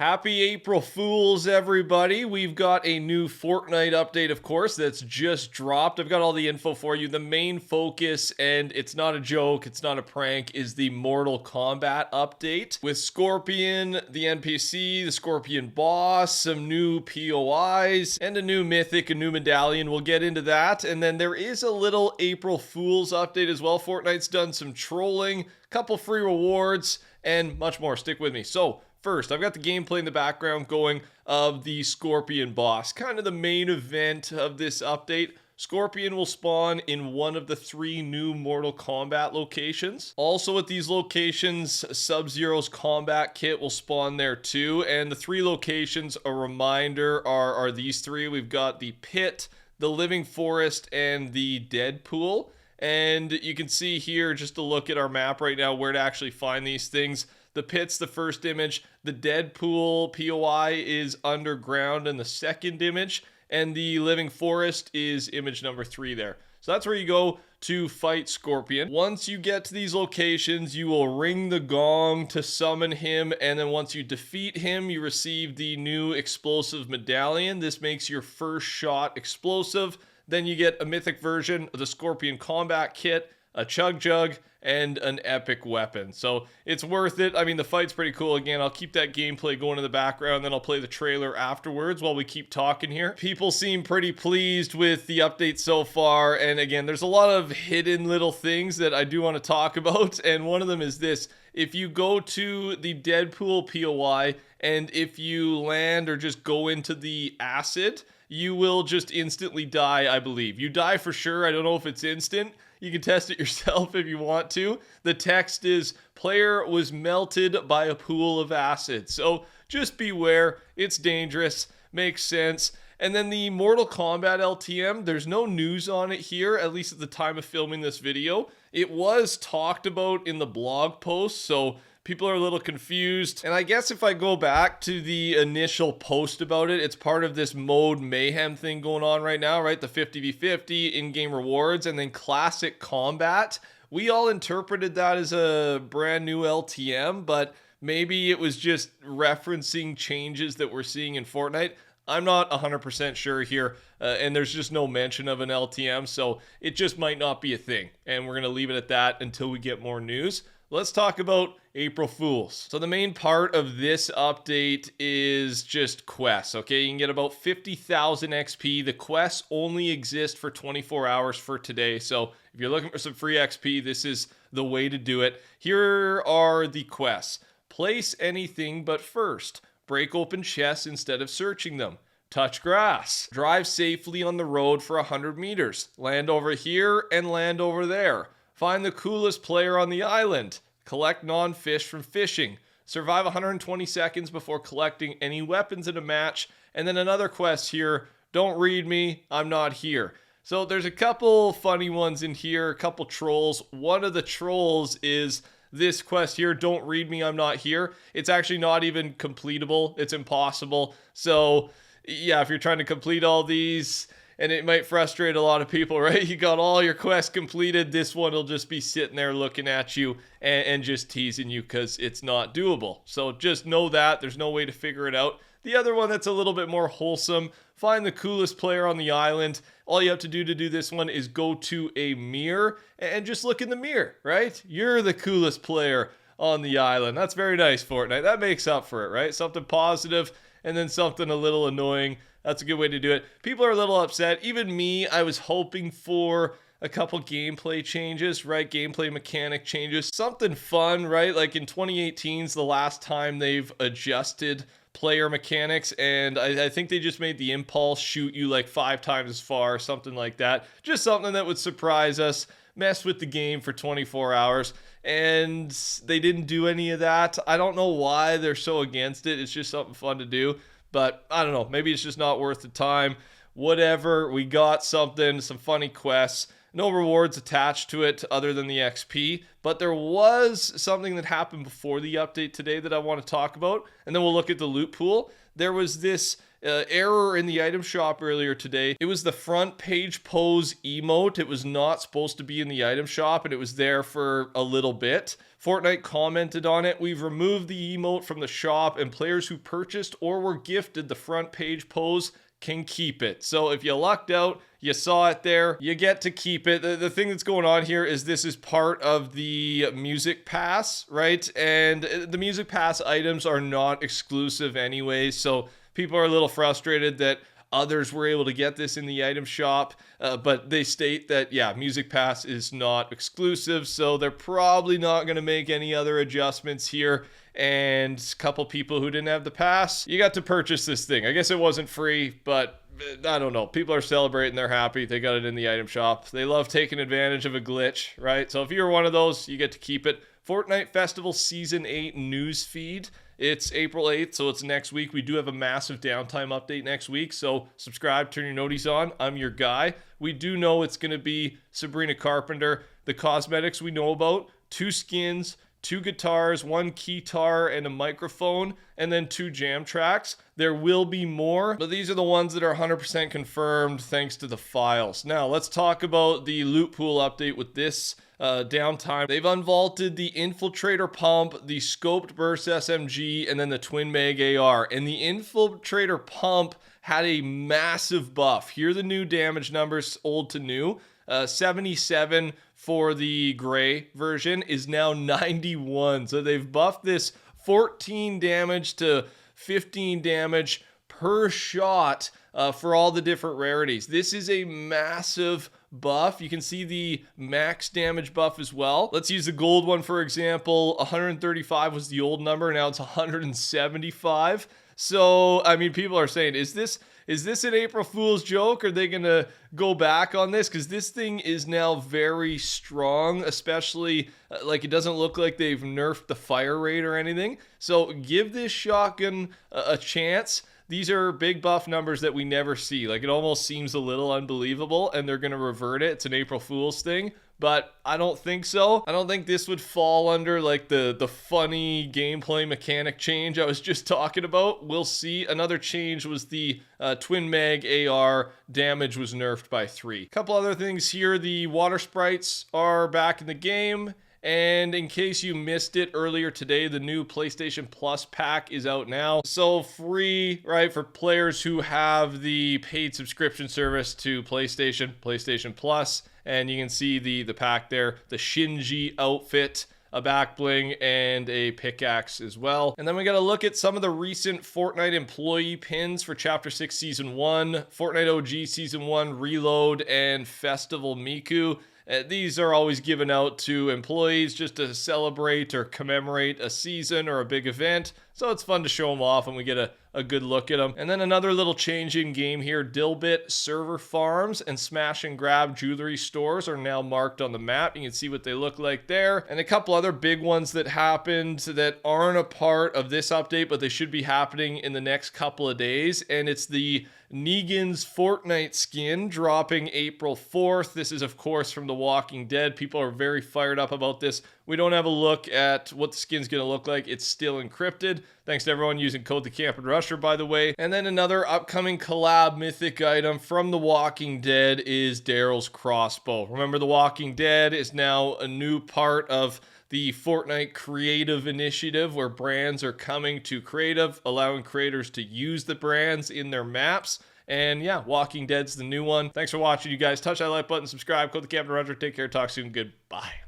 Happy April Fools, everybody. We've got a new Fortnite update, of course, that's just dropped. I've got all the info for you. The main focus, and it's not a joke, it's not a prank, is the Mortal Kombat update. With Scorpion, the NPC, the Scorpion boss, some new POIs, and a new mythic, a new medallion. We'll get into that. And then there is a little April Fools update as well. Fortnite's done some trolling, a couple free rewards, and much more. Stick with me. So, first, I've got the gameplay in the background going of the Scorpion boss. Kind of the main event of this update. Scorpion will spawn in one of the 3 new Mortal Kombat locations. Also at these locations, Sub-Zero's combat kit will spawn there too. And the 3 locations, a reminder, are these 3. We've got the Pit, the Living Forest, and the Deadpool. And you can see here, just to look at our map right now, where to actually find these things. The Pit's the first image, the Deadpool POI is underground in the second image, and the Living Forest is image number 3 there. So that's where you go to fight Scorpion. Once you get to these locations, you will ring the gong to summon him, and then once you defeat him, you receive the new explosive medallion. This makes your first shot explosive. Then you get a mythic version of the Scorpion combat kit, a Chug Jug, and an epic weapon. So it's worth it. I mean, the fight's pretty cool. Again, I'll keep that gameplay going in the background, then I'll play the trailer afterwards while we keep talking here. People seem pretty pleased with the update so far, and again, there's a lot of hidden little things that I do want to talk about, and one of them is this. If you go to the Deadpool POI, and if you land or just go into the acid, you will just instantly die, I believe. You die for sure. I don't know if it's instant. You can test it yourself if you want to. The text is, player was melted by a pool of acid. So just beware. It's dangerous. Makes sense. And then the Mortal Kombat LTM, there's no news on it here, at least at the time of filming this video. It was talked about in the blog post, so people are a little confused. And I guess if I go back to the initial post about it, it's part of this mode mayhem thing going on right now, right? The 50v50 in-game rewards and then classic combat. We all interpreted that as a brand new LTM, but maybe it was just referencing changes that we're seeing in Fortnite. I'm not 100% sure here, and there's just no mention of an LTM, so it just might not be a thing. And we're going to leave it at that until we get more news. Let's talk about April Fools. So the main part of this update is just quests, okay? You can get about 50,000 XP. The quests only exist for 24 hours for today, so if you're looking for some free XP, this is the way to do it. Here are the quests. Place anything but first. Break open chests instead of searching them. Touch grass. Drive safely on the road for 100 meters. Land over here and land over there. Find the coolest player on the island. Collect non-fish from fishing. Survive 120 seconds before collecting any weapons in a match. And then another quest here. Don't read me, I'm not here. So there's a couple funny ones in here, a couple trolls. One of the trolls is this quest here, don't read me, I'm not here. It's actually not even completable. It's impossible. So yeah, if you're trying to complete all these, and it might frustrate a lot of people, right? You got all your quests completed. This one will just be sitting there looking at you and just teasing you because it's not doable. So just know that. There's no way to figure it out. The other one that's a little bit more wholesome, find the coolest player on the island. All you have to do this one is go to a mirror and just look in the mirror, right? You're the coolest player on the island. That's very nice, Fortnite. That makes up for it, right? Something positive and then something a little annoying. That's a good way to do it. People are a little upset. Even me, I was hoping for a couple gameplay changes, right? Gameplay mechanic changes. Something fun, right? Like in 2018 is the last time they've adjusted player mechanics, and I think they just made the impulse shoot you like 5 times as far, something like that. Just something that would surprise us, mess with the game for 24 hours, and they didn't do any of that. I don't know why they're so against it. It's just something fun to do. But I don't know, maybe it's just not worth the time. Whatever, we got something, some funny quests. No rewards attached to it other than the XP, but there was something that happened before the update today that I want to talk about, and then we'll look at the loot pool. There was this error in the item shop earlier today. It was the front page pose emote. It was not supposed to be in the item shop, and it was there for a little bit. Fortnite commented on it. We've removed the emote from the shop, and players who purchased or were gifted the front page pose can keep it. So if you lucked out, you saw it there, you get to keep it. The thing that's going on here is this is part of the music pass, right? And the music pass items are not exclusive anyway, so people are a little frustrated that others were able to get this in the item shop, but they state that, yeah, Music Pass is not exclusive, so they're probably not going to make any other adjustments here. And a couple people who didn't have the pass, you got to purchase this thing. I guess it wasn't free, but I don't know. People are celebrating. They're happy. They got it in the item shop. They love taking advantage of a glitch, right? So if you're one of those, you get to keep it. Fortnite Festival Season 8 news feed. It's April 8th, so it's next week. We do have a massive downtime update next week, so subscribe, turn your noties on. I'm your guy. We do know it's going to be Sabrina Carpenter. The cosmetics we know about, 2 skins, 2 guitars, 1 keytar, and a microphone, and then 2 jam tracks. There will be more, but these are the ones that are 100% confirmed thanks to the files. Now, let's talk about the loot pool update with this downtime. They've unvaulted the Infiltrator Pump, the Scoped Burst SMG, and then the Twin Mag AR. And the Infiltrator Pump had a massive buff. Here are the new damage numbers, old to new. 77 for the gray version is now 91. So they've buffed this 14 damage to 15 damage per shot for all the different rarities. This is a massive buff. You can see the max damage buff as well. Let's use the gold one for example. 135 was the old number. Now it's 175. So, I mean, people are saying, is this an April Fool's joke? Are they going to go back on this? Because this thing is now very strong, especially like it doesn't look like they've nerfed the fire rate or anything. So give this shotgun a chance. These are big buff numbers that we never see. Like, it almost seems a little unbelievable, and they're going to revert it. It's an April Fool's thing, but I don't think so. I don't think this would fall under like the funny gameplay mechanic change I was just talking about. We'll see. Another change was the Twin Mag AR damage was nerfed by 3. A couple other things here. The water sprites are back in the game. And in case you missed it earlier today, the new PlayStation Plus pack is out now. So free, right, for players who have the paid subscription service to PlayStation Plus. And you can see the pack there, the Shinji outfit, a back bling, and a pickaxe as well. And then we got to look at some of the recent Fortnite employee pins for Chapter 6 Season 1, Fortnite OG Season 1, Reload, and Festival Miku. These are always given out to employees just to celebrate or commemorate a season or a big event. So it's fun to show them off and we get a good look at them. And then another little change in game here. Dilbit server farms and smash and grab jewelry stores are now marked on the map. You can see what they look like there. And a couple other big ones that happened that aren't a part of this update, but they should be happening in the next couple of days. And it's the Negan's Fortnite skin dropping April 4th. This is, of course, from The Walking Dead. People are very fired up about this. We don't have a look at what the skin's going to look like. It's still encrypted. Thanks to everyone using code TheCampingRusher, by the way. And then another upcoming collab mythic item from The Walking Dead is Daryl's crossbow. Remember, The Walking Dead is now a new part of the Fortnite Creative Initiative, where brands are coming to creative, allowing creators to use the brands in their maps. And yeah, Walking Dead's the new one. Thanks for watching, you guys. Touch that like button, subscribe, code TheCampingRusher. Take care, talk soon, goodbye.